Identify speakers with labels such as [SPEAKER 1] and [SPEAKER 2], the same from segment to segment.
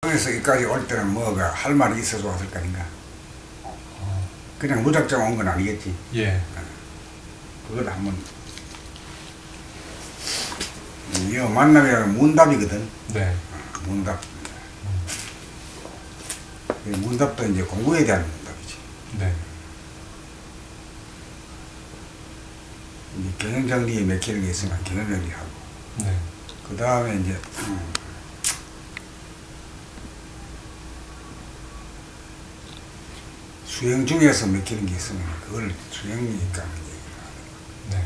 [SPEAKER 1] 여기서 여기까지 올 때는 뭐가 할 말이 있어서 왔을 거 아닌가. 그냥 무작정 온 건 아니겠지.
[SPEAKER 2] 예.
[SPEAKER 1] 그걸 한번. 이 만남이라는 문답이거든.
[SPEAKER 2] 네.
[SPEAKER 1] 문답. 문답도 이제 공부에 대한 문답이지.
[SPEAKER 2] 네.
[SPEAKER 1] 이제 경영정리에 맥히는 게 있으면 경영정리하고.
[SPEAKER 2] 네.
[SPEAKER 1] 그 다음에 이제 수행 중에서 맥히는 게 있으면 그걸 수행이니까.
[SPEAKER 2] 네.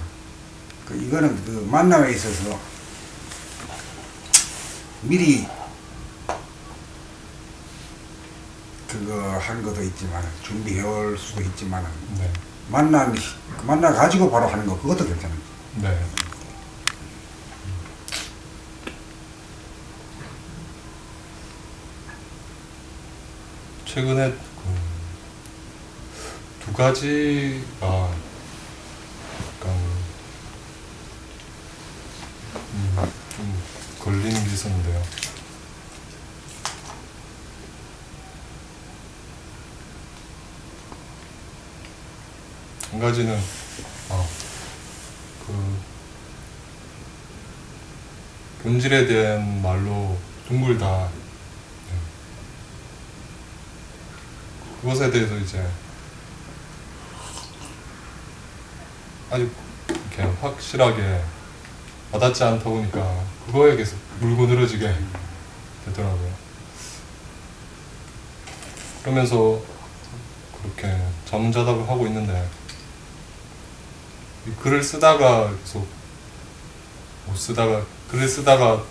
[SPEAKER 1] 이거는 그 만남에 있어서 미리 그거 한 것도 있지만 준비해 올 수도 있지만
[SPEAKER 2] 네.
[SPEAKER 1] 만나 가지고 바로 하는 거 그것도 괜찮아요.
[SPEAKER 2] 네. 최근에 두 가지가 약간 좀 걸리는 게 있었는데요. 한 가지는 그 본질에 대한 말로 둥글다. 네. 그것에 대해서 이제 아직 이렇게 확실하게 와닿지 않다 보니까 그거에 계속 물고 늘어지게 되더라고요. 그러면서 그렇게 자문자답을 하고 있는데 이 글을 쓰다가 계속 못 쓰다가 글을 쓰다가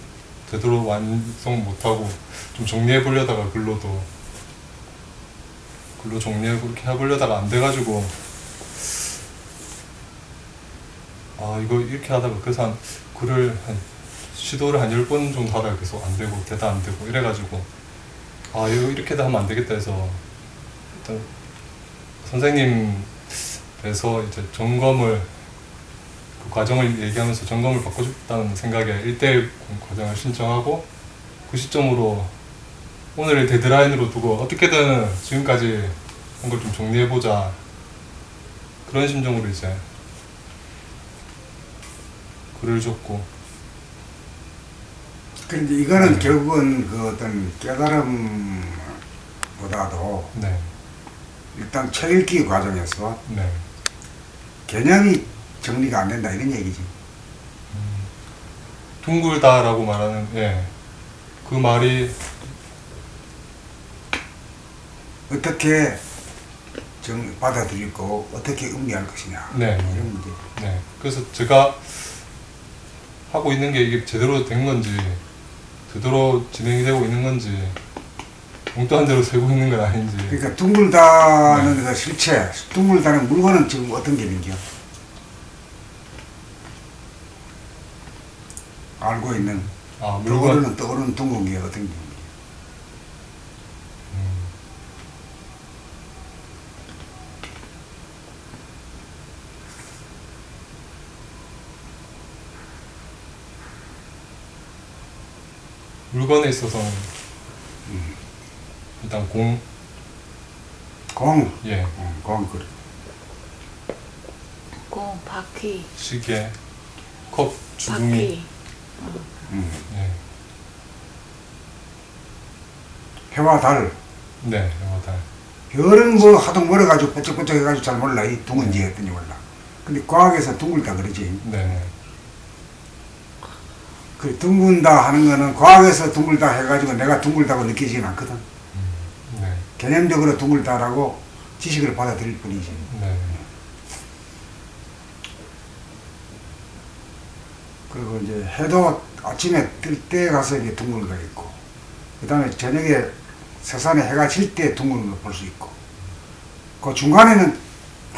[SPEAKER 2] 되도록 완성 못하고 좀 정리해 보려다가 글로 정리해 그렇게 해보려다가 안 돼가지고 이거 이렇게 하다가 그래서 글을 시도를 한 10번 정도 하다가 계속 안 되고 되다 안 되고 이래가지고 이거 이렇게 하면 안 되겠다 해서 일단 선생님께서 이제 점검을 그 과정을 얘기하면서 점검을 받고 싶다는 생각에 1대1 과정을 신청하고 그 시점으로 오늘의 데드라인으로 두고 어떻게든 지금까지 한 걸 좀 정리해보자 그런 심정으로 이제 글을 줬고.
[SPEAKER 1] 근데 이거는 결국은 그 어떤 깨달음보다도
[SPEAKER 2] 네.
[SPEAKER 1] 일단 책 읽기 과정에서
[SPEAKER 2] 네.
[SPEAKER 1] 개념이 정리가 안 된다 이런 얘기지.
[SPEAKER 2] 둥글다라고 말하는 그 말이
[SPEAKER 1] 어떻게 받아들일 거 어떻게 음미할 것이냐 이런 문제.
[SPEAKER 2] 네. 그래서 제가 하고 있는 게 이게 제대로 된 건지 제대로 진행이 되고 있는 건지 엉뚱한 대로 세고 있는 건 아닌지.
[SPEAKER 1] 그러니까 둥글다는 그 실체, 둥글다는 물건은 지금 어떤 게 있는지요? 알고 있는
[SPEAKER 2] 물건.
[SPEAKER 1] 떠오르는 둥근 게 어떤 게?
[SPEAKER 2] 물건에 있어서는 일단 공. 예.
[SPEAKER 1] 공 그래.
[SPEAKER 3] 공, 바퀴.
[SPEAKER 2] 시계, 컵, 주둥이. 예.
[SPEAKER 1] 해와 달.
[SPEAKER 2] 네, 해와 달.
[SPEAKER 1] 별은 뭐 하도 멀어가지고 번쩍번쩍 해가지고 잘 몰라. 이 둥은지 어떤지 몰라. 근데 과학에서 둥글다 그러지.
[SPEAKER 2] 네.
[SPEAKER 1] 그 둥근다 하는 거는 과학에서 둥글다 해가지고 내가 둥글다고 느끼지는 않거든.
[SPEAKER 2] 네.
[SPEAKER 1] 개념적으로 둥글다라고 지식을 받아들일 뿐이지.
[SPEAKER 2] 네.
[SPEAKER 1] 그리고 이제 해도 아침에 뜰 때 가서 이제 둥근 거 있고, 그 다음에 저녁에 서산에 해가 질 때 둥근 거 볼 수 있고, 그 중간에는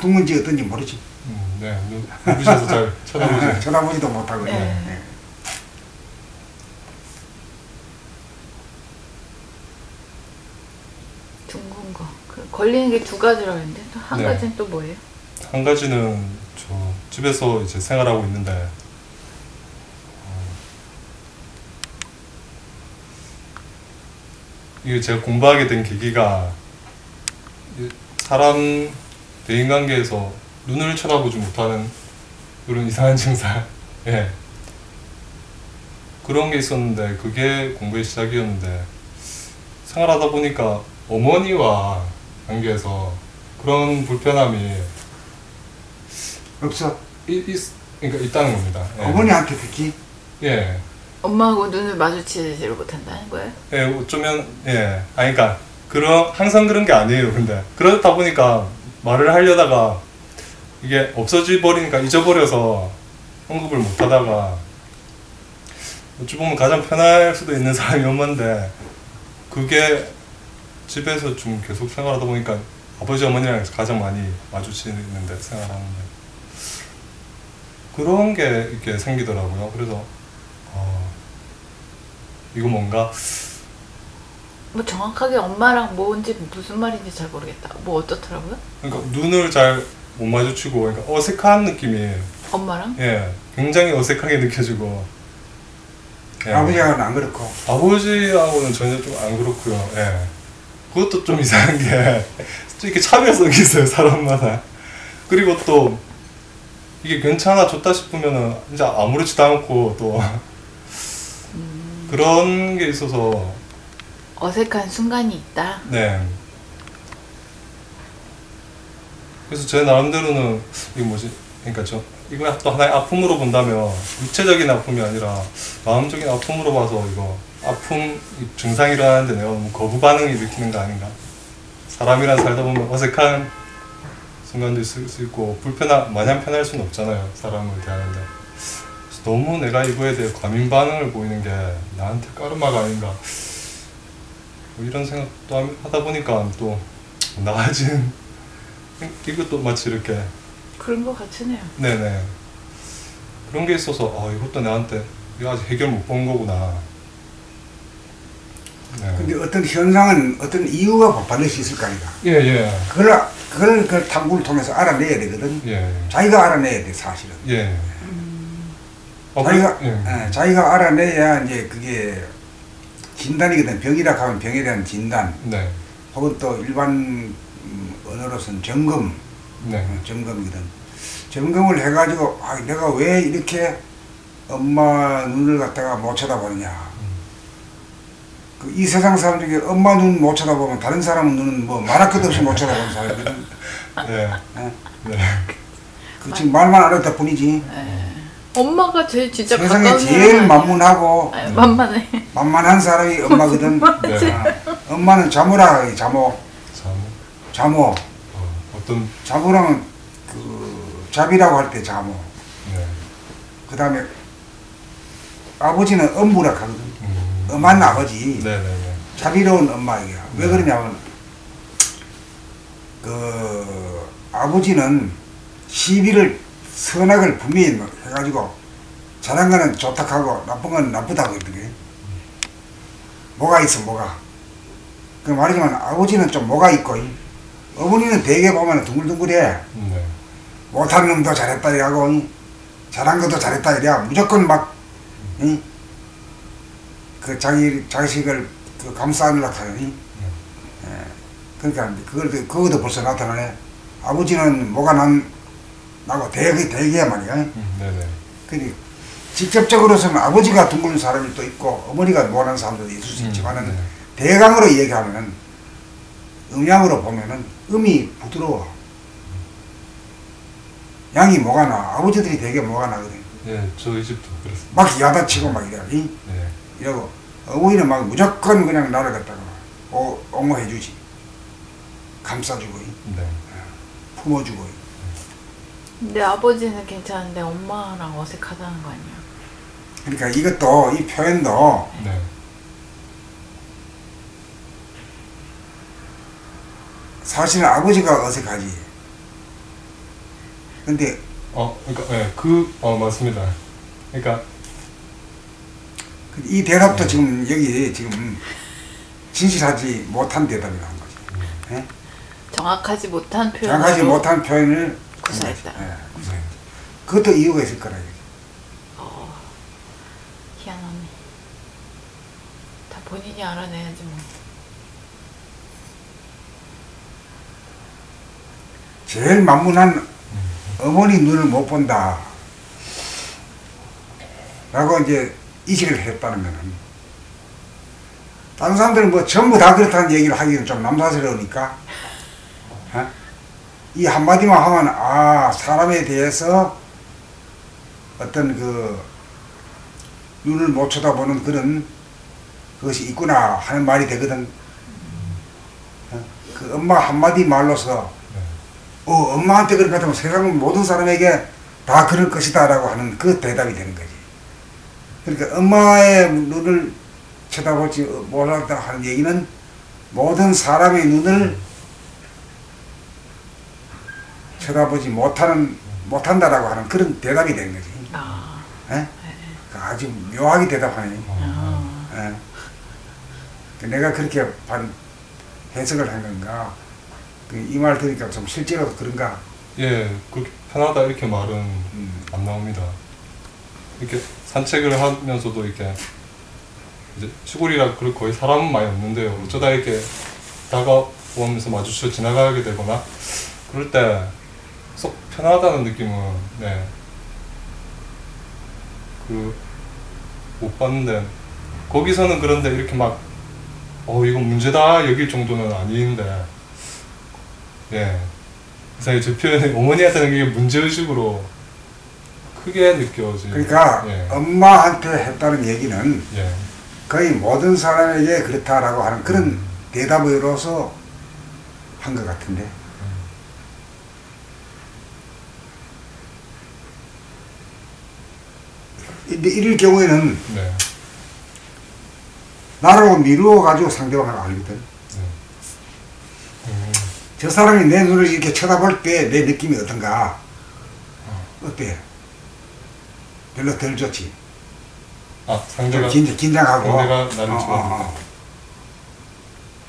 [SPEAKER 1] 둥근지 어떤지 모르지.
[SPEAKER 2] 네. 눈부셔서 잘
[SPEAKER 1] 쳐다보지도 못하고.
[SPEAKER 3] 네.
[SPEAKER 1] 네.
[SPEAKER 3] 둥근 거. 걸리는 게 두 가지라고 했는데 또 한 가지는 또 뭐예요?
[SPEAKER 2] 한 가지는 저 집에서 이제 생활하고 있는데 이게 제가 공부하게 된 계기가 사람 대인관계에서 눈을 쳐다보지 못하는 그런 이상한 증상, 예, 그런 게 있었는데 그게 공부의 시작이었는데 생활하다 보니까 어머니와 관계에서 그런 불편함이
[SPEAKER 1] 없어.
[SPEAKER 2] 그러니까 있다는 겁니다. 예.
[SPEAKER 1] 어머니한테 특히.
[SPEAKER 2] 예.
[SPEAKER 3] 엄마하고 눈을 마주치지를 못한다는 거예요?
[SPEAKER 2] 예, 어쩌면, 예. 아니, 그러니까, 항상 그런 게 아니에요, 근데. 그러다 보니까 말을 하려다가 이게 없어져 버리니까 잊어버려서 언급을 못 하다가 어찌 보면 가장 편할 수도 있는 사람이 엄마인데 그게 집에서 좀 계속 생활하다 보니까 아버지, 어머니랑 가장 많이 마주치는데 생활하는데 그런 게 이렇게 생기더라고요. 그래서, 이거 뭔가
[SPEAKER 3] 뭐 정확하게 엄마랑 뭔지 무슨 말인지 잘 모르겠다. 뭐 어떻더라고요?
[SPEAKER 2] 그러니까 눈을 잘 못 마주치고 그러니까 어색한 느낌이
[SPEAKER 3] 엄마랑?
[SPEAKER 2] 예 굉장히 어색하게 느껴지고 예.
[SPEAKER 1] 아버지하고는 안 그렇고.
[SPEAKER 2] 아버지하고는 전혀 좀 안 그렇고요. 예 그것도 좀 이상한 게 이렇게 차별성이 있어요 사람마다. 그리고 또 이게 괜찮아 좋다 싶으면은 진짜 아무렇지도 않고 또 그런 게 있어서
[SPEAKER 3] 어색한 순간이 있다.
[SPEAKER 2] 네. 그래서 제 나름대로는 이게 뭐지? 그러니까 이거 또 하나의 아픔으로 본다면 육체적인 아픔이 아니라 마음적인 아픔으로 봐서 이거 아픔 증상이 일어나는데 내가 너무 거부 반응을 일으키는 거 아닌가? 사람이랑 살다 보면 어색한 순간도 있을 수 있고 마냥 편할 수는 없잖아요 사람을 대하는데. 그래서 너무 내가 이거에 대해 과민 반응을 보이는 게 나한테 까르마가 아닌가? 뭐 이런 생각도 하다 보니까 또 나아진 이것도 마치 이렇게
[SPEAKER 3] 그런 거 같으네요.
[SPEAKER 2] 네네 그런 게 있어서 이것도 나한테 이거 아직 해결 못 본 거구나. 네.
[SPEAKER 1] 근데 어떤 현상은 어떤 이유가 반드시 있을 거 아닌가.
[SPEAKER 2] 예.
[SPEAKER 1] 그걸 그 탐구를 통해서 알아내야 되거든.
[SPEAKER 2] 예.
[SPEAKER 1] 자기가 알아내야 돼 사실은.
[SPEAKER 2] 예.
[SPEAKER 1] 자기가 알아내야 이제 그게 진단이거든. 병이라 하면 병에 대한 진단.
[SPEAKER 2] 네.
[SPEAKER 1] 혹은 또 일반 언어로서는 점검.
[SPEAKER 2] 네.
[SPEAKER 1] 점검이거든. 점검을 해가지고 내가 왜 이렇게 엄마 눈을 갖다가 못 쳐다보느냐. 이 세상 사람 중에 엄마 눈 못 쳐다보면 다른 사람 눈은 뭐 말할 것도 없이 못 쳐다보는 사람이거든.
[SPEAKER 2] 네.
[SPEAKER 1] 네. 그 지금 말만 안 했다 뿐이지.
[SPEAKER 3] 네. 엄마가 진짜
[SPEAKER 1] 세상에
[SPEAKER 3] 가까운
[SPEAKER 1] 제일
[SPEAKER 3] 사람
[SPEAKER 1] 만문하고
[SPEAKER 3] 만만해.
[SPEAKER 1] 만만한 사람이 엄마거든.
[SPEAKER 2] 네.
[SPEAKER 1] 엄마는 자모라 자모. 자모.
[SPEAKER 2] 어떤
[SPEAKER 1] 자모랑은 그 잡이라고 할 때 자모.
[SPEAKER 2] 네.
[SPEAKER 1] 그 다음에 아버지는 엄부라 하거든. 엄한 아버지.
[SPEAKER 2] 네네네.
[SPEAKER 1] 자비로운 엄마 이게. 왜 그러냐면 그 아버지는 시비를 선악을 분명히 해가지고 잘한 거는 좋다 하고 나쁜 건 나쁘다고 했거든. 뭐가 있어 뭐가. 그 말이지만 아버지는 좀 뭐가 있고 어머니는 대개 보면 둥글둥글해.
[SPEAKER 2] 네.
[SPEAKER 1] 못하는 놈도 잘했다 이러고 잘한 것도 잘했다 이래야 무조건 막 그 자식을 그 감싸느라고 하니. 그러니까 그것도 벌써 나타나네. 아버지는 뭐가 나고 대개야 말이야.
[SPEAKER 2] 네네.
[SPEAKER 1] 그러니 직접적으로서는 아버지가 둥근 사람이 또 있고 어머니가 못하는 사람도 있을 수 있지만은 대강으로 얘기하면은 음양으로 보면은 음이 부드러워. 양이 뭐가 나. 아버지들이 되게 뭐가 나거든.
[SPEAKER 2] 예, 저희 집도 그렇습니다.
[SPEAKER 1] 막 야단치고 막 이래.
[SPEAKER 2] 네.
[SPEAKER 1] 이러고 어머니는 막 무조건 그냥 나를 갖다가 옹호해주지. 감싸주고
[SPEAKER 2] 네.
[SPEAKER 1] 품어주고.
[SPEAKER 3] 근데 아버지는 괜찮은데 엄마랑 어색하다는 거 아니에요?
[SPEAKER 1] 그러니까 이것도 이 표현도
[SPEAKER 2] 네.
[SPEAKER 1] 사실은 아버지가 어색하지. 근데
[SPEAKER 2] 그러니까 맞습니다. 그러니까
[SPEAKER 1] 이 대답도 지금 여기 지금 진실하지 못한 대답이라는 거지. 예?
[SPEAKER 3] 정확하지 못한 표현.
[SPEAKER 1] 정확하지 못한 표현을
[SPEAKER 3] 구사했다.
[SPEAKER 1] 예, 구사했다. 그것도 이유가 있을 거라.
[SPEAKER 3] 희한하네. 다 본인이 알아내야지 뭐.
[SPEAKER 1] 제일 만문한 어머니 눈을 못 본다 라고 이제 이식을 했다는 거는, 다른 사람들은 뭐 전부 다 그렇다는 얘기를 하기는 좀 남사스러우니까 이 한마디만 하면 아 사람에 대해서 어떤 그 눈을 못 쳐다보는 그런 그것이 있구나 하는 말이 되거든. 그 엄마 한마디 말로서 엄마한테 그런 것 같으면 세상 모든 사람에게 다 그럴 것이다 라고 하는 그 대답이 되는 거지. 그러니까 엄마의 눈을 쳐다보지 못한다 하는 얘기는 모든 사람의 눈을 쳐다보지 못한다라고 하는 그런 대답이 되는 거지. 아주 묘하게 대답하네. 내가 그렇게 해석을 한 건가? 이 말 들으니까 좀 실제로도 그런가?
[SPEAKER 2] 예, 그렇게 편하다 이렇게 말은 안 나옵니다. 이렇게 산책을 하면서도 이렇게 이제 시골이라 거의 사람은 많이 없는데요. 어쩌다 이렇게 다가오면서 마주쳐 지나가게 되거나 그럴 때 속 편하다는 느낌은 못 받는데, 거기서는 그런데 이렇게 막 이건 문제다 여길 정도는 아닌데, 그래서 제 표현이 어머니한테는 이게 문제의식으로 크게 느껴지죠.
[SPEAKER 1] 그러니까 엄마한테 했다는 얘기는 거의 모든 사람에게 그렇다라고 하는 그런 대답으로서 한 것 같은데. 근데 이럴 경우에는 나라고 미루어 가지고 상대방을 알거든. 저 사람이 내 눈을 이렇게 쳐다볼 때 내 느낌이 어떤가? 어때? 별로 덜 좋지.
[SPEAKER 2] 상대가
[SPEAKER 1] 긴장하고.
[SPEAKER 2] 상대가 나를 쳐다보고.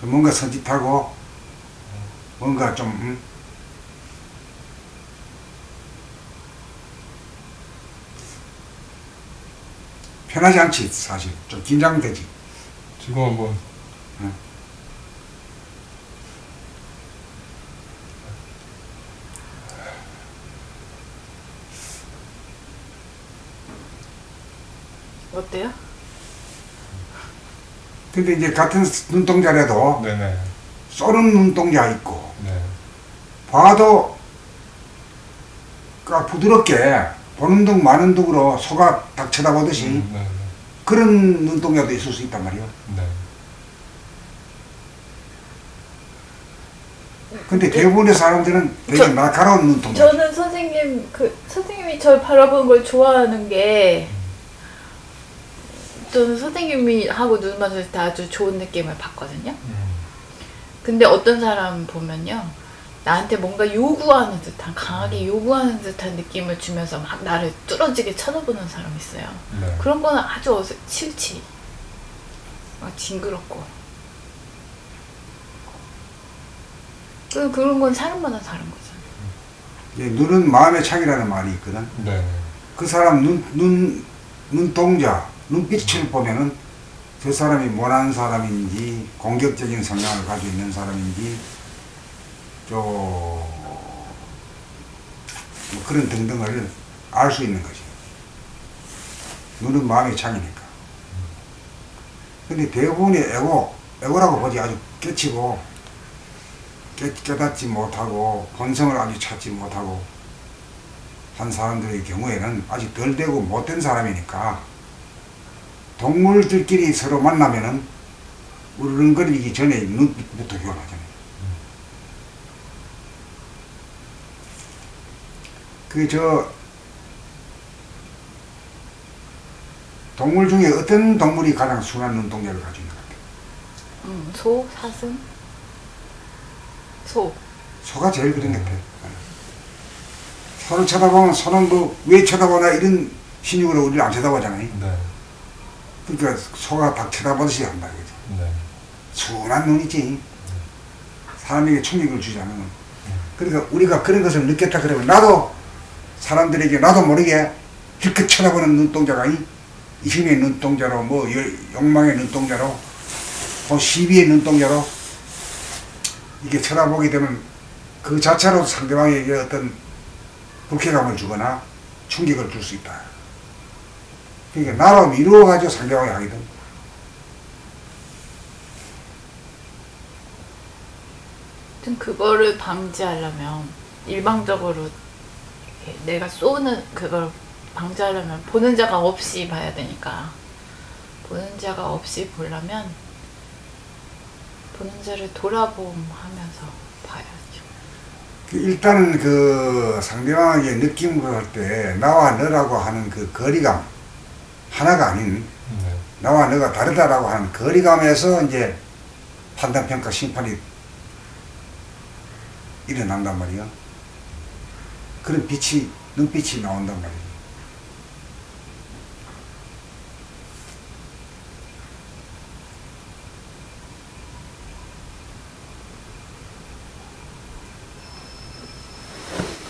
[SPEAKER 1] 뭔가 선짓하고 뭔가 좀 편하지 않지. 사실 좀 긴장되지.
[SPEAKER 2] 지금 한번
[SPEAKER 3] 어때요?
[SPEAKER 1] 근데 이제 같은 눈동자라도 쏘는 눈동자 있고 봐도 부드럽게 보는 둥 마는 둥으로 소가 딱 쳐다보듯이 그런 눈동자도 있을 수 있단 말이에요. 근데 대부분의 사람들은 되게 날카로운 눈동자.
[SPEAKER 3] 저는 선생님이 절 바라보는 걸 좋아하는 게, 저는 선생님이 하고 눈 맞을 때 아주 좋은 느낌을 받거든요. 근데 어떤 사람 보면요, 나한테 뭔가 요구하는 듯한, 강하게 요구하는 듯한 느낌을 주면서 막 나를 뚫어지게 쳐다보는 사람이 있어요. 그런 거는 아주 싫지. 막 징그럽고. 그런 건 사람마다 다른 거잖아요.
[SPEAKER 1] 눈은 마음의 창이라는 말이 있거든. 그 사람 눈동자, 눈빛을 보면은 저 사람이 모난 사람인지 공격적인 성향을 가지고 있는 사람인지 뭐 그런 등등을 알 수 있는 거지. 눈은 마음의 창이니까. 근데 대부분의 에고라고 보지 아주 깨치고 깨닫지 못하고 본성을 아주 찾지 못하고 한 사람들의 경우에는 아직 덜 되고 못된 사람이니까 동물들끼리 서로 만나면은 우르릉거리기 전에 눈부터 교환하잖아요. 동물 중에 어떤 동물이 가장 순한 눈동자를 가지고 있는 것 같아요?
[SPEAKER 3] 소? 사슴?
[SPEAKER 1] 소가 제일 그런 것 같아요. 소를 쳐다보면 소는 왜 쳐다보나 이런 신용으로 우리를 안 쳐다보잖아요. 그러니까 소가 딱 쳐다보듯이 한다. 순한 눈이지. 사람에게 충격을 주지 않으면. 그러니까 우리가 그런 것을 느꼈다 그러면 사람들에게 나도 모르게 hir끗 쳐다보는 눈동자가 이심의 눈동자로 욕망의 눈동자로 시비의 눈동자로 이게 쳐다보게 되면 그 자체로 상대방에게 어떤 불쾌감을 주거나 충격을 줄 수 있다. 그러니까 나로 미루어가지고 상대방이 하거든.
[SPEAKER 3] 아무튼 그거를 방지하려면 일방적으로 이렇게 내가 쏘는 그걸 방지하려면 보는 자가 없이 봐야 되니까, 보는 자가 없이 보려면 보는 자를 돌아보면서 봐야죠.
[SPEAKER 1] 일단은 그 상대방에게 느낌으로 할 때 나와 너라고 하는 그 거리감, 하나가 아닌
[SPEAKER 2] 네.
[SPEAKER 1] 나와 너가 다르다라고 하는 거리감에서 이제 판단, 평가, 심판이 일어난단 말이야. 그런 빛이, 눈빛이 나온단 말이야.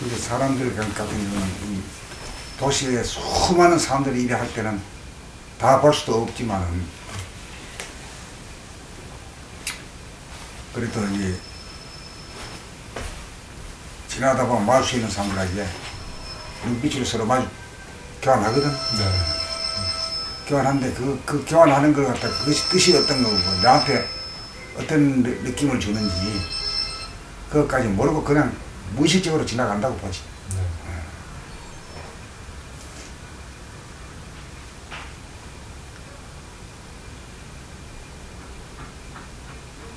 [SPEAKER 1] 근데 사람들 같은 경우는 도시에 수많은 사람들이 일을 할 때는 다 볼 수도 없지만은 그래도 이제 지나다 보면 마주 있는 사람들에게 눈빛으로 서로 마주 교환하거든.
[SPEAKER 2] 네.
[SPEAKER 1] 교환하는데 그 교환하는 걸 갖다 그것이 뜻이 어떤 거고 나한테 어떤 느낌을 주는지 그것까지 모르고 그냥 무의식적으로 지나간다고 보지.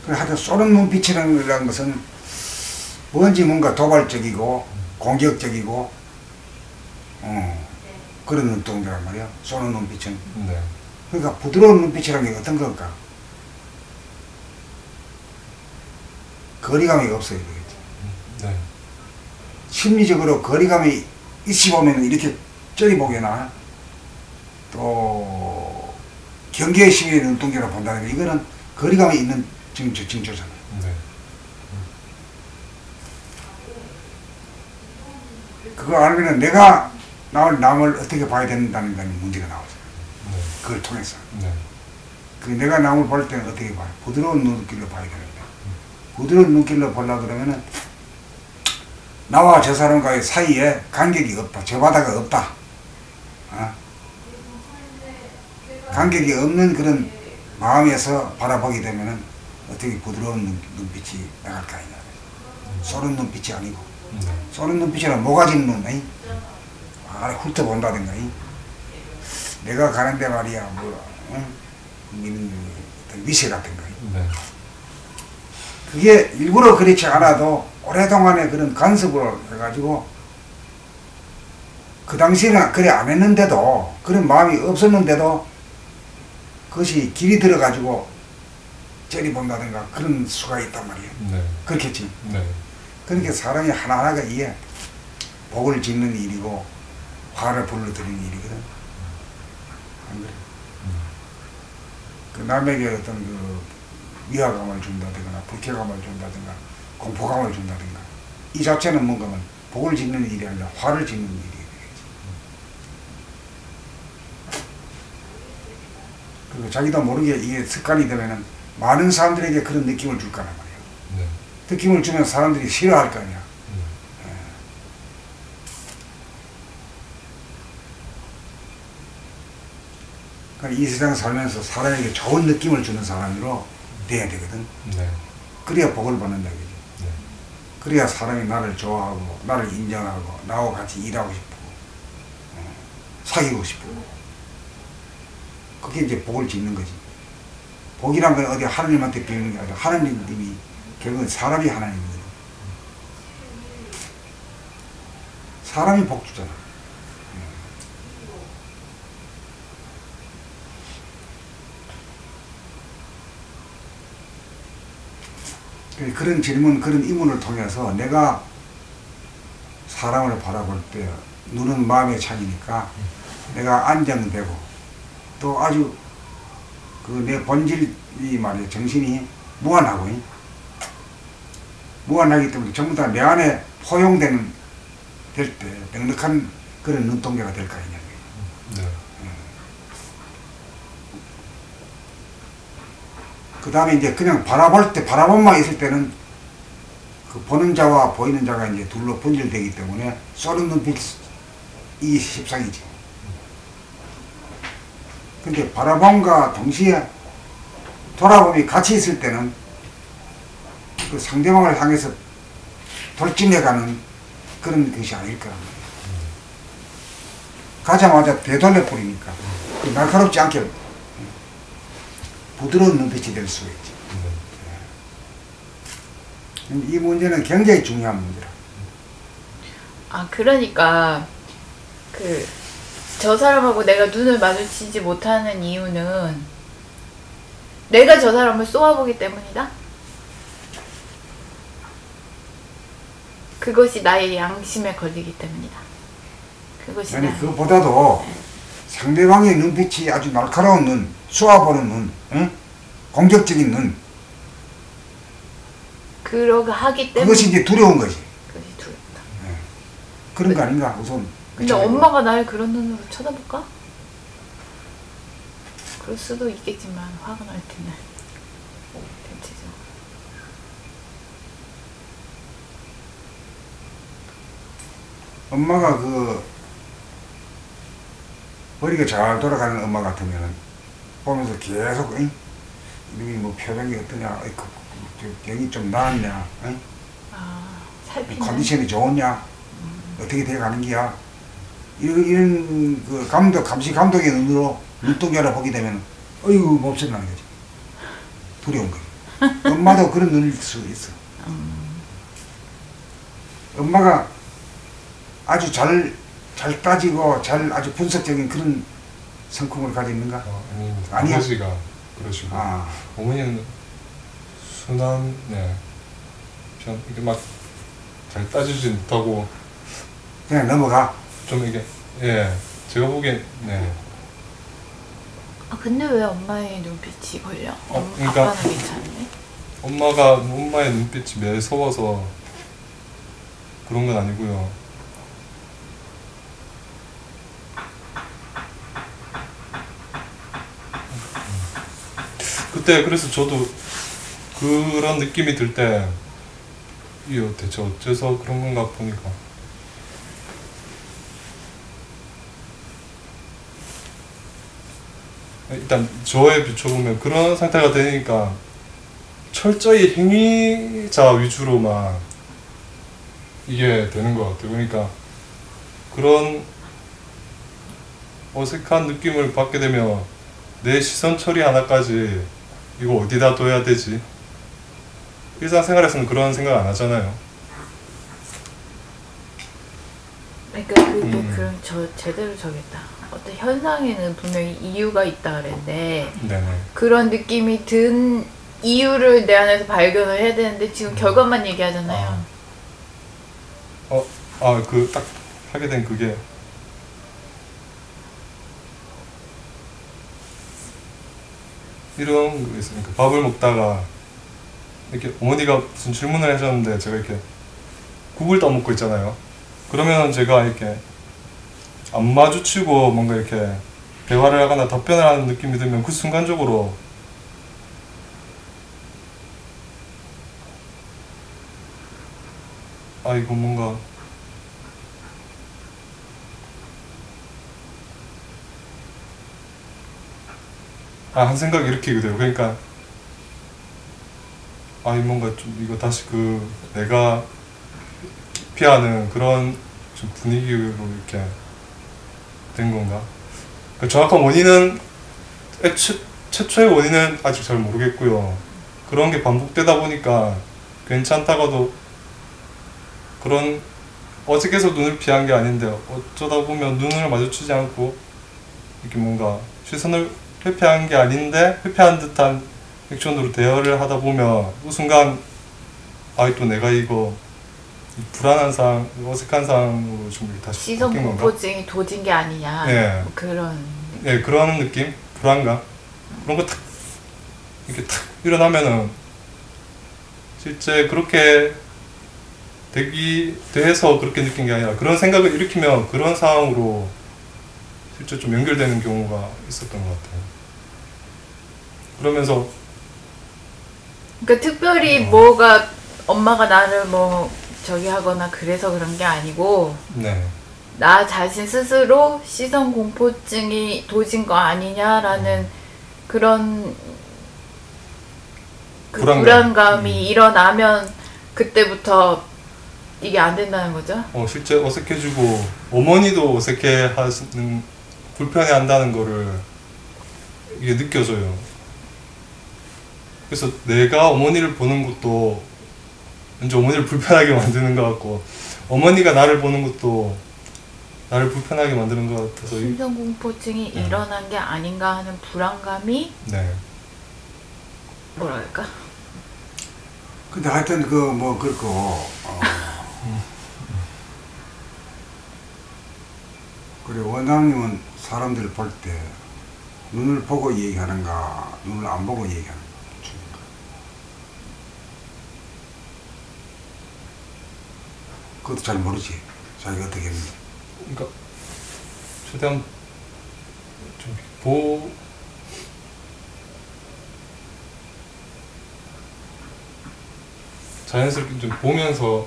[SPEAKER 2] 네.
[SPEAKER 1] 하여튼 쏘는 눈빛이라는 것은 뭔지 뭔가 도발적이고 공격적이고 그런 눈동자란 말이야. 쏘는 눈빛은.
[SPEAKER 2] 네.
[SPEAKER 1] 그러니까 부드러운 눈빛이라는 게 어떤 걸까? 거리감이 없어야 되겠지.
[SPEAKER 2] 네.
[SPEAKER 1] 심리적으로 거리감이 있이 보면 이렇게 쩌리보게나 또 경계의 시위의 눈동자로 본다는 게 이거는 거리감이 있는 징조잖아.
[SPEAKER 2] 네.
[SPEAKER 1] 그거 알면은 내가 남을 어떻게 봐야 된다는 건 문제가 나오죠.
[SPEAKER 2] 네.
[SPEAKER 1] 그걸 통해서.
[SPEAKER 2] 네.
[SPEAKER 1] 그 내가 남을 볼 때는 어떻게 봐요? 부드러운 눈길로 봐야 되는데. 부드러운 눈길로 보려고 그러면은 나와 저 사람과의 사이에 간격이 없다. 저 바다가 없다. 간격이 없는 그런 마음에서 바라보게 되면은 어떻게 부드러운 눈빛이 나갈 거 아니냐. 쏘는 눈빛이 아니고.
[SPEAKER 2] 네.
[SPEAKER 1] 쏘는 눈빛이란 모가진 눈, 아래 훑어본다든가, 내가 가는데 말이야, 미세 같은 거.
[SPEAKER 2] 네.
[SPEAKER 1] 그게 일부러 그렇지 않아도 오랫동안의 그런 간섭을 해가지고 그 당시에는 그래 안 했는데도 그런 마음이 없었는데도 그것이 길이 들어가지고 째려본다든가 그런 수가 있단 말이에요.
[SPEAKER 2] 네.
[SPEAKER 1] 그렇겠지.
[SPEAKER 2] 네.
[SPEAKER 1] 그러니까 사람이 하나하나가 이게 복을 짓는 일이고 화를 불러들이는 일이거든. 안 그래? 그 남에게 어떤 그 위화감을 준다든가 불쾌감을 준다든가 공포감을 준다든가 이 자체는 뭔가면 복을 짓는 일이 아니라 화를 짓는 일이 되겠지. 그리고 자기도 모르게 이게 습관이 되면은 많은 사람들에게 그런 느낌을 줄 거란 말이야.
[SPEAKER 2] 네.
[SPEAKER 1] 느낌을 주면 사람들이 싫어할 거 아니야. 그러니까 이 세상 살면서 사람에게 좋은 느낌을 주는 사람으로 돼야 되거든.
[SPEAKER 2] 네.
[SPEAKER 1] 그래야 복을 받는다 그지.
[SPEAKER 2] 네.
[SPEAKER 1] 그래야 사람이 나를 좋아하고 나를 인정하고 나와 같이 일하고 싶고 사귀고 싶고 그게 이제 복을 짓는 거지. 복이란 건 어디 하나님한테 빌는 게 아니라 하나님이 결국은 사람이 하나님이거든. 사람이 복 주잖아. 그런 질문, 그런 이문을 통해서 내가 사람을 바라볼 때 눈은 마음의 창이니까 내가 안정되고 또 아주 그 내 본질이 말이야 정신이 무한하고 무한하기 때문에 전부 다 내 안에 포용되는 될 때 넉넉한 그런 눈동자가 될 거 아니냐.
[SPEAKER 2] 네.
[SPEAKER 1] 그 다음에 이제 그냥 바라볼 때 바라본만 있을 때는 그 보는 자와 보이는 자가 이제 둘로 분열되기 때문에 쏘는 눈빛이 십상이지. 근데 바라봄과 동시에 돌아봄이 같이 있을 때는 그 상대방을 향해서 돌진해가는 그런 것이 아닐 거란 말이에요. 가자마자 되돌려 버리니까 그 날카롭지 않게 부드러운 눈빛이 될 수가 있지. 이 문제는 굉장히 중요한 문제라.
[SPEAKER 3] 아, 그러니까 저 사람하고 내가 눈을 마주치지 못하는 이유는 내가 저 사람을 쏘아보기 때문이다? 그것이 나의 양심에 걸리기 때문이다. 그것이
[SPEAKER 1] 아니
[SPEAKER 3] 나의...
[SPEAKER 1] 그보다도 상대방의 눈빛이 아주 날카로운 눈, 쏘아보는 눈, 응? 공격적인 눈,
[SPEAKER 3] 그러고 하기 때문에
[SPEAKER 1] 그것이 이제 두려운 거지.
[SPEAKER 3] 그것이 두렵다.
[SPEAKER 1] 그런 거 아닌가 우선.
[SPEAKER 3] 근데 엄마가 날 그런 눈으로 쳐다볼까? 그럴 수도 있겠지만 화가 날 텐데. 대체적으로.
[SPEAKER 1] 엄마가 그 머리가 잘 돌아가는 엄마 같으면은 보면서 계속 응? 이놈이 뭐 표정이 어떠냐, 병이 좀 나았냐, 응?
[SPEAKER 3] 아, 살피는
[SPEAKER 1] 컨디션이 좋으냐, 어떻게 돼가는 기야, 이런 그 감시 감독의 눈으로 눈동자를 보게 되면 어이구 몹쓸 나는 거지. 두려운 거지. 엄마도 그런 눈일 수 있어. 엄마가 아주 잘 따지고 아주 분석적인 그런 성품을 가지고 있는가? 아니야?
[SPEAKER 2] 아버지가 그러시고 어머니는 순한, 그냥 이게 막 잘 따지지 못하고
[SPEAKER 1] 그냥 넘어가.
[SPEAKER 2] 좀 이게 제가 보기엔
[SPEAKER 3] 아, 근데 왜 엄마의 눈빛이 걸려?
[SPEAKER 2] 그러니까
[SPEAKER 3] 아빠는 괜찮은데?
[SPEAKER 2] 엄마의 눈빛이 매서워서 그런 건 아니고요. 그때 그래서 저도 그런 느낌이 들 때 이게 대체 어째서 그런 건가 보니까 일단 저에 비춰보면 그런 상태가 되니까 철저히 행위자 위주로만 이게 되는 것 같아요. 그러니까 그런 어색한 느낌을 받게 되면 내 시선 처리 하나까지 이거 어디다 둬야 되지? 일상생활에서는 그런 생각 안 하잖아요.
[SPEAKER 3] 그러니까 그럼 저 제대로 저겠다. 어떤 현상에는 분명히 이유가 있다 그랬는데
[SPEAKER 2] 네네.
[SPEAKER 3] 그런 느낌이 든 이유를 내 안에서 발견을 해야 되는데 지금 결과만 얘기하잖아요.
[SPEAKER 2] 그 딱 하게 된 그게 이런 거 있으니까 밥을 먹다가 이렇게 어머니가 무슨 질문을 하셨는데 제가 이렇게 국을 떠먹고 있잖아요. 그러면 제가 이렇게 안 마주치고 뭔가 이렇게 대화를 하거나 답변을 하는 느낌이 들면 그 순간적으로 이거 뭔가 한 생각이 이렇게 돼요. 그러니까 뭔가 좀 이거 다시 내가 기피하는 그런 좀 분위기로 이렇게 된 건가? 정확한 원인은 최초의 원인은 아직 잘 모르겠고요. 그런 게 반복되다 보니까 괜찮다가도 그런 어색해서 눈을 피한 게 아닌데 어쩌다 보면 눈을 마주치지 않고 이렇게 뭔가 시선을 회피한 게 아닌데 회피한 듯한 액션으로 대화를 하다 보면 그 순간 또 내가 이거 불안한 상황, 어색한 상황으로 좀 다시
[SPEAKER 3] 시선
[SPEAKER 2] 바뀐 건가?
[SPEAKER 3] 공포증이 도진 게 아니냐. 뭐 그런.
[SPEAKER 2] 그런 느낌, 불안감 그런 거 탁 이렇게 탁 일어나면은 실제 그렇게 돼서 그렇게 느낀 게 아니라 그런 생각을 일으키면 그런 상황으로 실제 좀 연결되는 경우가 있었던 것 같아요. 그러면서
[SPEAKER 3] 그러니까 특별히 뭐가 엄마가 나를 뭐 저기 하거나 그래서 그런 게 아니고
[SPEAKER 2] 네.
[SPEAKER 3] 나 자신 스스로 시선 공포증이 도진 거 아니냐라는 그런 그 불안감이 일어나면 그때부터 이게 안 된다는 거죠?
[SPEAKER 2] 실제 어색해지고 어머니도 어색해하는 불편해한다는 거를 이게 느껴져요. 그래서 내가 어머니를 보는 것도 왠지 어머니를 불편하게 만드는 것 같고 어머니가 나를 보는 것도 나를 불편하게 만드는 것 같아서
[SPEAKER 3] 심성공포증이 일어난 게 아닌가 하는 불안감이
[SPEAKER 2] 네.
[SPEAKER 3] 뭐랄까?
[SPEAKER 1] 근데 하여튼 그 뭐 그렇고 그래 원장님은 사람들을 볼 때 눈을 보고 얘기하는가 눈을 안 보고 얘기하는가 그것도 잘 모르지 자기가 어떻게 했는지.
[SPEAKER 2] 그러니까 최대한 좀 자연스럽게 좀 보면서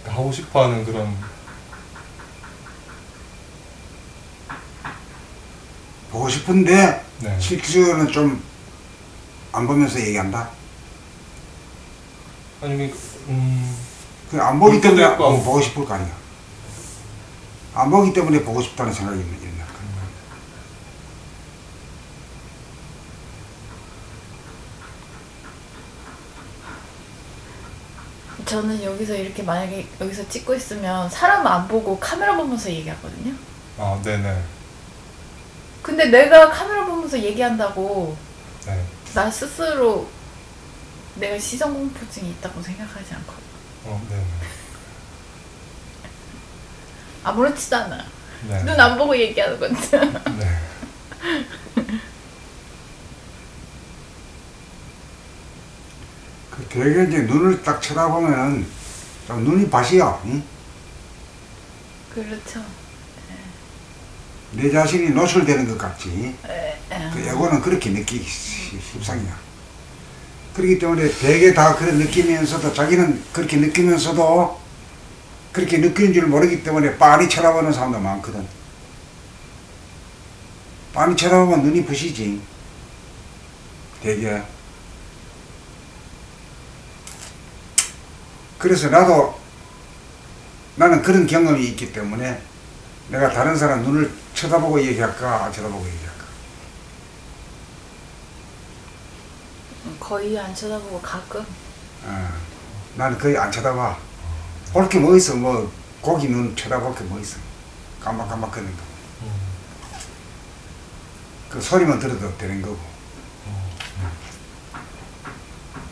[SPEAKER 2] 하고 싶어하는 그런
[SPEAKER 1] 보고 싶은데
[SPEAKER 2] 네.
[SPEAKER 1] 실제로는 좀 안 보면서 얘기한다.
[SPEAKER 2] 아니
[SPEAKER 1] 그 안 보기
[SPEAKER 2] 볼 때도
[SPEAKER 1] 때문에
[SPEAKER 2] 있고 안
[SPEAKER 1] 보고 싶을 거 아니야. 안 보기 때문에 보고 싶다는 생각이 있는 거야.
[SPEAKER 3] 저는 여기서 이렇게 만약에 여기서 찍고 있으면 사람 안 보고 카메라 보면서 얘기하거든요.
[SPEAKER 2] 아 네네.
[SPEAKER 3] 근데 내가 카메라 보면서 얘기한다고
[SPEAKER 2] 네.
[SPEAKER 3] 나 스스로 내가 시선공포증이 있다고 생각하지 않거든.
[SPEAKER 2] 네네.
[SPEAKER 3] 아무렇지도 않아.
[SPEAKER 2] 네.
[SPEAKER 3] 눈 안 보고 얘기하는 건데.
[SPEAKER 2] 네.
[SPEAKER 1] 그 되게 이제 눈을 딱 쳐다보면은 눈이 바시야. 응?
[SPEAKER 3] 그렇죠.
[SPEAKER 1] 내 자신이 노출되는 것 같지. 그
[SPEAKER 3] 에.
[SPEAKER 1] 에고는 그렇게 느끼기 십상이야. 그렇기 때문에 되게 다 그런 느끼면서도 자기는 그렇게 느끼면서도 그렇게 느끼는 줄 모르기 때문에 빤히 쳐다보는 사람도 많거든. 빤히 쳐다보면 눈이 부시지. 되게. 그래서 나는 그런 경험이 있기 때문에 내가 다른 사람 눈을 쳐다보고 얘기할까 안 쳐다보고 얘기할까.
[SPEAKER 3] 거의 안 쳐다보고 가끔.
[SPEAKER 1] 나는 거의 안 쳐다봐. 볼 게 뭐 있어. 뭐 고기 눈 쳐다볼 게 뭐 있어. 깜박깜박거리는 거. 그 소리만 들어도 되는 거고.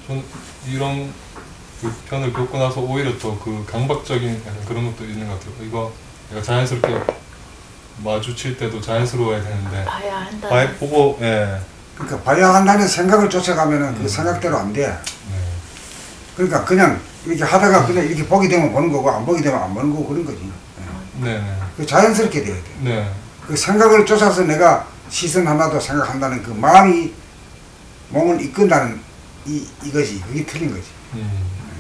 [SPEAKER 2] 저는 이런 그 편을 겪고 나서 오히려 또 그 강박적인 약간 그런 것도 있는 것 같아요. 이거 내가 자연스럽게 마주칠 때도 자연스러워야 되는데
[SPEAKER 3] 봐야 한다.
[SPEAKER 2] 보고 예.
[SPEAKER 1] 그러니까 봐야 한다는 생각을 쫓아가면은 그 생각대로 안 돼.
[SPEAKER 2] 네.
[SPEAKER 1] 그러니까 그냥 이렇게 하다가 그냥 이렇게 보게 되면 보는 거고 안 보게 되면 안 보는 거고 그런 거지.
[SPEAKER 2] 네네.
[SPEAKER 1] 그 자연스럽게 돼야 돼.
[SPEAKER 2] 네.
[SPEAKER 1] 그 생각을 쫓아서 내가 시선 하나도 생각한다는 그 마음이 몸을 이끈다는 이것이 그게 틀린 거지.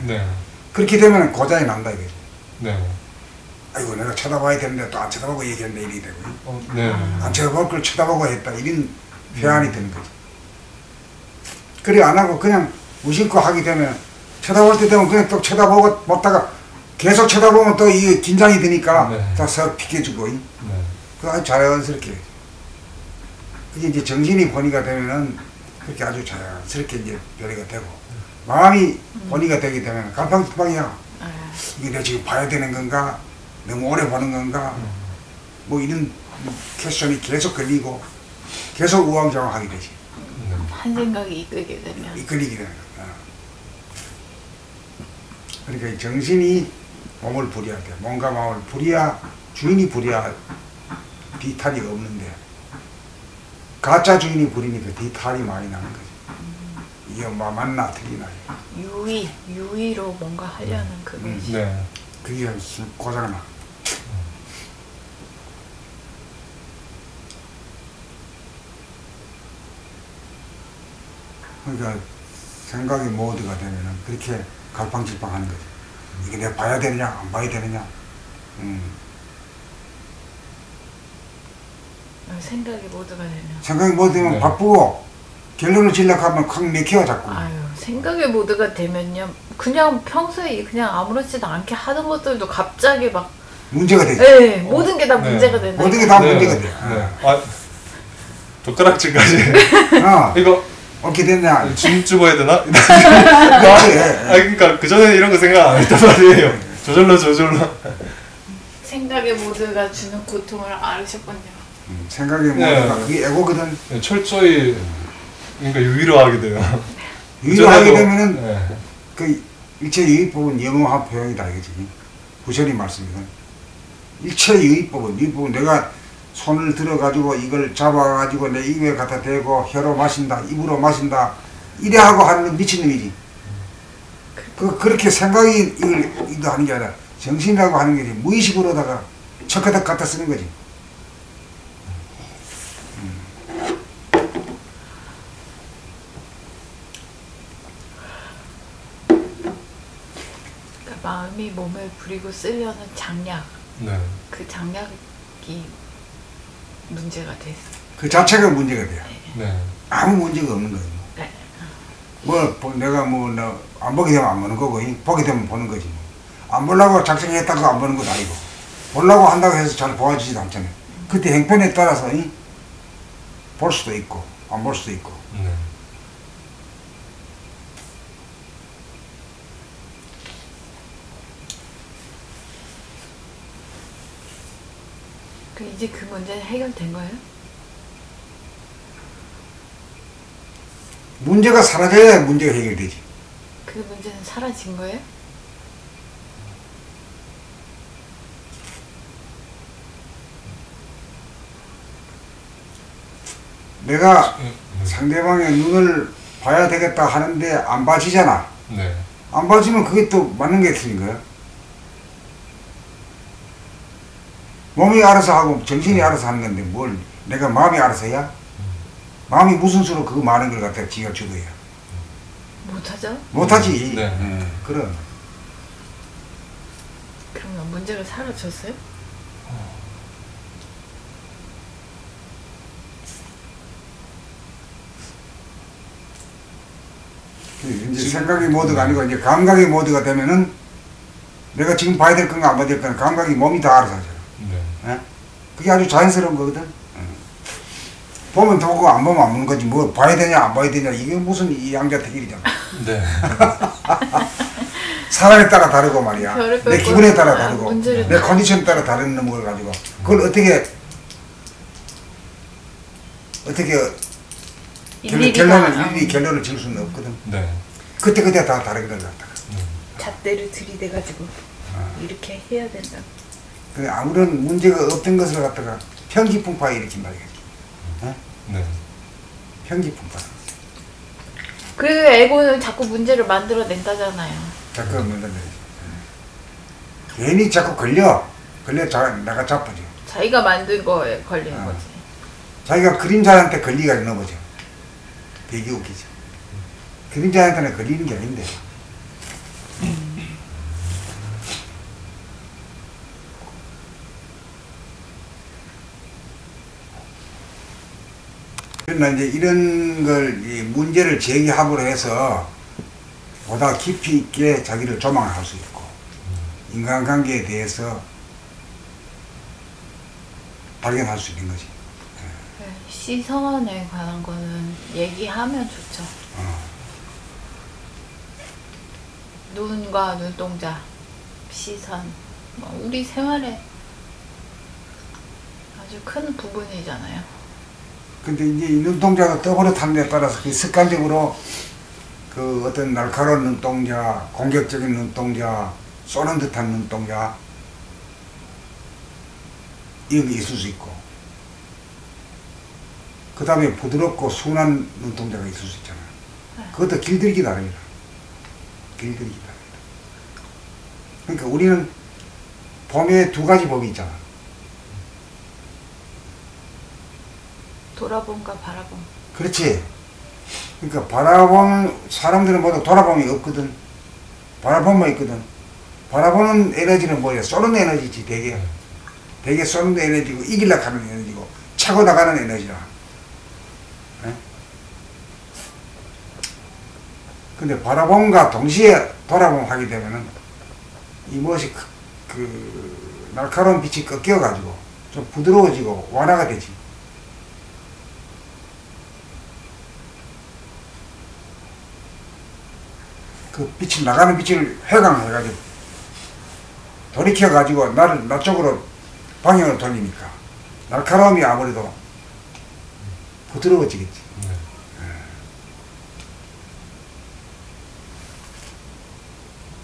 [SPEAKER 2] 네.
[SPEAKER 1] 그렇게 되면 고장이 난다 이거지.
[SPEAKER 2] 네.
[SPEAKER 1] 아이고 내가 쳐다봐야 되는데 또 안 쳐다보고 얘기했는데 이렇게 되고
[SPEAKER 2] 네.
[SPEAKER 1] 안 쳐다볼 걸 쳐다보고 했다 이런 회한이 되는 거지. 그래 안 하고 그냥 무심코 하게 되면 쳐다볼 때 되면 그냥 또 쳐다보고 못다가 계속 쳐다보면 또 이 긴장이 되니까
[SPEAKER 2] 네.
[SPEAKER 1] 또 썩 비켜주고
[SPEAKER 2] 네.
[SPEAKER 1] 그 아주 자연스럽게 그게 이제 정신이 번이가 되면은 그렇게 아주 자연스럽게 이제 변이가 되고 마음이 번이가 되게 되면 갈팡질팡이야. 이게 내가 지금 봐야 되는 건가 너무 오래 보는 건가 뭐 이런 퀘스천이 계속 걸리고 계속 우왕좌왕하게 되지.
[SPEAKER 3] 한 생각이 이끌게 되면.
[SPEAKER 1] 이끌리게 되는 거야. 그러니까 이 정신이 몸을 부려야 돼. 몸과 마음을 부려야 주인이 부려야 뒤탈이 없는데 가짜 주인이 부리니까 뒤탈이 많이 나는 거지. 이게 뭐 맞나 틀리나.
[SPEAKER 3] 유의로 뭔가 하려는 그것이.
[SPEAKER 2] 네.
[SPEAKER 1] 그게 고장나. 그러니까 생각이 모드가 되면은 그렇게 갈팡질팡하는 거지. 이게 내가 봐야 되느냐 안 봐야 되느냐.
[SPEAKER 3] 생각이 모두가 되면.
[SPEAKER 1] 생각이 뭐 되면
[SPEAKER 2] 네.
[SPEAKER 1] 바쁘고 결론을 지려고 하면 확 맥혀 자꾸.
[SPEAKER 3] 아유, 생각의 모드가 되면요. 그냥 평소에 그냥 아무렇지도 않게 하던 것들도 갑자기 막
[SPEAKER 1] 문제가 되지.
[SPEAKER 3] 네, 모든 게 다
[SPEAKER 2] 네.
[SPEAKER 3] 문제가 된다.
[SPEAKER 1] 모든 게 다
[SPEAKER 2] 네.
[SPEAKER 1] 문제가 돼.
[SPEAKER 2] 네. 아, 젓가락질까지.
[SPEAKER 1] 이거
[SPEAKER 2] 이거
[SPEAKER 1] 어떻게 됐냐.
[SPEAKER 2] 진주부 해야 되나?
[SPEAKER 1] 그래.
[SPEAKER 2] 그러니까 그 전에 이런 거 생각 안 했단 말이에요. 저절로.
[SPEAKER 3] 생각의 모드가 주는 고통을 알으셨군요.
[SPEAKER 1] 생각의
[SPEAKER 2] 네.
[SPEAKER 1] 모두가 그게 에고거든.
[SPEAKER 2] 네, 철저히 그러니까 유의를 하게 돼요.
[SPEAKER 1] 유의하게
[SPEAKER 2] 그전에도-
[SPEAKER 1] 되면은
[SPEAKER 2] 네.
[SPEAKER 1] 그 일체유의법은 영어한 표현이다 이거지. 부처님 말씀이거든. 일체유의법은 내가 손을 들어가지고 이걸 잡아가지고 내 입에 갖다 대고 혀로 마신다, 입으로 마신다 이래 하고 하는 건 미친놈이지. 그렇게 생각이 이거 하는 게 아니라 정신이라고 하는 게 무의식으로다가 척가닥 갖다 쓰는 거지.
[SPEAKER 3] 그러니까 마음이 몸을 부리고 쓰려는 장약,
[SPEAKER 2] 네.
[SPEAKER 3] 그 장약이 문제가 됐어.
[SPEAKER 1] 그 자체가 문제가 돼요.
[SPEAKER 2] 네.
[SPEAKER 1] 아무 문제가 없는 거예요.
[SPEAKER 3] 네.
[SPEAKER 1] 내가 안 보게 되면 안 보는 거고, 보게 되면 보는 거지. 안 보려고 작정했다고 안 보는 것도 아니고, 보려고 한다고 해서 잘 보아지지도 않잖아요. 그때 행편에 따라서 볼 수도 있고, 안 볼 수도 있고.
[SPEAKER 2] 네.
[SPEAKER 3] 이제 그 문제는 해결된 거예요?
[SPEAKER 1] 문제가 사라져야 문제가 해결되지.
[SPEAKER 3] 그 문제는 사라진 거예요?
[SPEAKER 1] 내가 상대방의 눈을 봐야 되겠다 하는데 안 봐지잖아.
[SPEAKER 2] 네.
[SPEAKER 1] 안 봐지면 그게 또 맞는 게 틀린 거야. 몸이 알아서 하고 정신이 알아서 하는 건데 뭘 내가 마음이 알아서 해야? 마음이 무슨 수로 그거 많은 걸 갖다가 지가 주도해야?
[SPEAKER 3] 못하죠?
[SPEAKER 1] 못하지.
[SPEAKER 2] 네.
[SPEAKER 1] 그럼.
[SPEAKER 3] 그러면 문제가 사라졌어요?
[SPEAKER 1] 이제 생각의 모드가 아니고 이제 감각의 모드가 되면은 내가 지금 봐야 될 건가 안 봐야 될 건가 감각이 몸이 다 알아서 하잖아.
[SPEAKER 2] 네.
[SPEAKER 1] 그게 아주 자연스러운 거거든. 보면 보고 안 보면 안 보는 거지. 뭐 봐야 되냐 안 봐야 되냐 이게 무슨 이 양자택일이잖아.
[SPEAKER 2] 네.
[SPEAKER 1] 사람에 따라 다르고 말이야.
[SPEAKER 3] 별의별
[SPEAKER 1] 내 기분에 따라
[SPEAKER 3] 거-
[SPEAKER 1] 다르고
[SPEAKER 3] 문제를
[SPEAKER 1] 내 컨디션에 따라 다른 걸 가지고 그걸 어떻게
[SPEAKER 3] 일일이
[SPEAKER 1] 결론을
[SPEAKER 3] 다,
[SPEAKER 1] 일일이 결론을 지을 수는 없거든.
[SPEAKER 2] 네.
[SPEAKER 1] 그때 다 다르게 갖다가.
[SPEAKER 3] 잣대를 들이대가지고 이렇게 해야 된다.
[SPEAKER 1] 그 아무런 문제가 없던 것을 갖다가 편기풍파에 일으킨다 이거지.
[SPEAKER 2] 네.
[SPEAKER 1] 편기풍파.
[SPEAKER 3] 그 에고는 자꾸 문제를 만들어낸다잖아요.
[SPEAKER 1] 자꾸 없는 건데. 괜히 자꾸 걸려 내가 자쁘지.
[SPEAKER 3] 자기가 만든 거에 걸리는
[SPEAKER 1] 아.
[SPEAKER 3] 거지.
[SPEAKER 1] 자기가 그림자한테 걸리가 있나 보죠. 되게 웃기죠. 그림자한테는 걸리는 게 아닌데. 그러나 이제 이런 걸, 이 문제를 제기함으로 해서 보다 깊이 있게 자기를 조망할 수 있고, 인간관계에 대해서 발견할 수 있는 거지.
[SPEAKER 3] 시선에 관한 거는 얘기하면 좋죠. 눈과 눈동자, 시선, 우리 생활에 아주 큰 부분이잖아요.
[SPEAKER 1] 근데 이제 이 눈동자가 떠버릇하는 데 따라서 그 습관적으로 그 어떤 날카로운 눈동자, 공격적인 눈동자, 쏘는 듯한 눈동자, 이런 게 있을 수 있고, 그 다음에 부드럽고 순한 눈동자가 있을 수 있잖아. 그것도 길들이기 나름이다. 길들이기 나름이다. 그러니까 우리는 봄에 두 가지 봄이 있잖아.
[SPEAKER 3] 돌아봄과 바라봄.
[SPEAKER 1] 그렇지. 그러니까 바라봄, 사람들은 모두 돌아봄이 없거든. 바라보면 있거든. 바라보는 에너지는 뭐야? 쏘는 에너지지, 되게. 되게 쏘는 에너지고, 이기려고 하는 에너지고, 차고 나가는 에너지라. 예? 근데 바라봄과 동시에 돌아봄 하게 되면은, 이 무엇이 날카로운 빛이 꺾여가지고, 좀 부드러워지고, 완화가 되지. 그 빛이 나가는 빛을 회광해가지고 돌이켜가지고 나 쪽으로 방향을 돌리니까 날카로움이 아무래도 부드러워지겠지.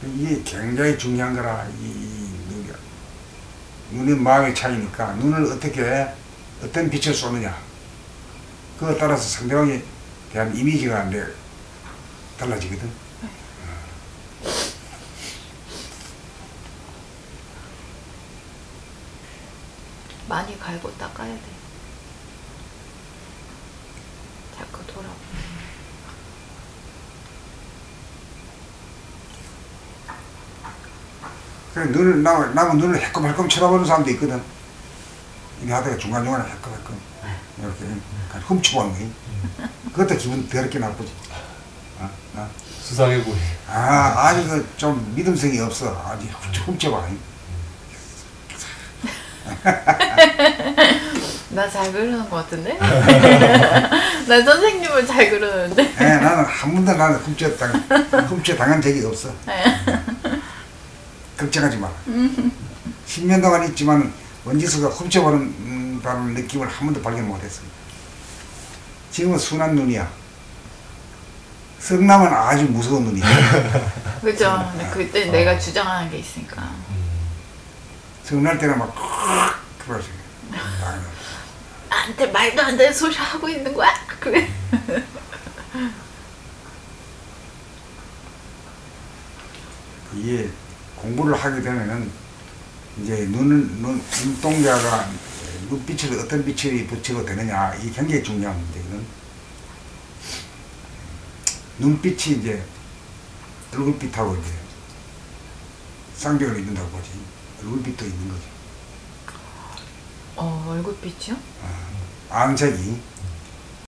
[SPEAKER 1] 이게 굉장히 중요한 거라. 눈의 마음의 차이니까 눈을 어떻게 어떤 빛을 쏘느냐 그거에 따라서 상대방에 대한 이미지가 달라지거든.
[SPEAKER 3] 많이 갈고 닦아야 돼. 자꾸 돌아보면.
[SPEAKER 1] 그래, 남은 눈을 해끔해끔 쳐다보는 사람도 있거든. 이게 하다가 중간중간에 해끔해끔 이렇게 훔쳐보는 거지. 그것도 기분 더럽게 나쁘지.
[SPEAKER 2] 수상해 보이.
[SPEAKER 1] 아니 좀 믿음성이 없어. 아니 훔쳐봐.
[SPEAKER 3] 나 잘 그러는 것 같은데? 난 선생님을 잘 그러는데?
[SPEAKER 1] 나는 한 번도 나는 훔쳐 당한 적이 없어. 걱정하지 마. 10년 동안 있지만 원지수가 훔쳐버린다는 느낌을 한 번도 발견 못했어. 지금은 순한 눈이야. 성남은 아주 무서운 눈이야.
[SPEAKER 3] 그죠? 근데 그때 내가 주장하는 게 있으니까.
[SPEAKER 1] 성날 때는 막 그러지.
[SPEAKER 3] 나한테 말도 안 되는 소리 하고 있는 거야? 그래.
[SPEAKER 1] 이게 공부를 하게 되면은 이제 눈동자가 눈빛을 어떤 빛이 붙이고 되느냐 이게 굉장히 중요한 문제거든. 눈빛이 이제 얼굴빛하고 이제 쌍벽을 잇는다고 보지. 얼굴빛도 있는 거지.
[SPEAKER 3] 얼굴빛이요?
[SPEAKER 1] 안색이